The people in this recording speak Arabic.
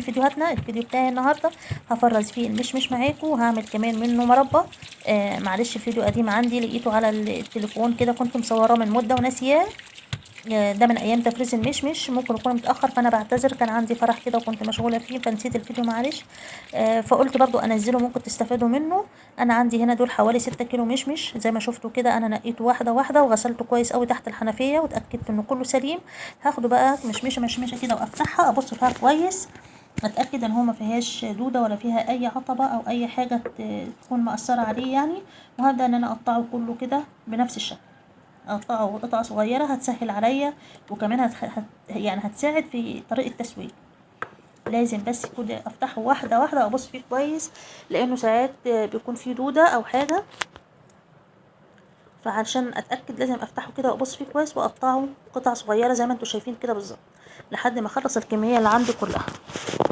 فيديوهاتنا. الفيديو بتاعي النهارده هفرز فيه المشمش معاكم، وهعمل كمان منه مربى. معلش فيديو قديم عندي لقيته على التليفون كده، كنت مصوراه من مده وناسياه. ده من ايام تفريز المشمش، ممكن يكون متاخر، فانا بعتذر، كان عندي فرح كده وكنت مشغوله فيه فنسيت الفيديو معلش. فقلت برضو انزله، ممكن تستفادوا منه. انا عندي هنا دول حوالي 6 كيلو مشمش زي ما شفتوا كده. انا نقيته واحده واحده وغسلته كويس قوي تحت الحنفيه واتاكدت انه كله سليم. هاخده بقى مشمشه كده وافتحها ابص فيها كويس، اتاكد ان هو ما فيهاش دوده ولا فيها اي عطبه او اي حاجه تكون مأثره عليه يعني. وهبدا ان انا اقطعه كله كده بنفس الشكل، اقطعه قطع صغيره هتسهل عليا، وكمان يعني هتساعد في طريقه التسويه. لازم بس كده افتحه واحده واحده وابص فيه كويس، لانه ساعات بيكون فيه دوده او حاجه، فعشان اتاكد لازم افتحه كده وابص فيه كويس واقطعه قطع صغيره زي ما انتم شايفين كده بالظبط، لحد ما اخلص الكميه اللي عندي كلها.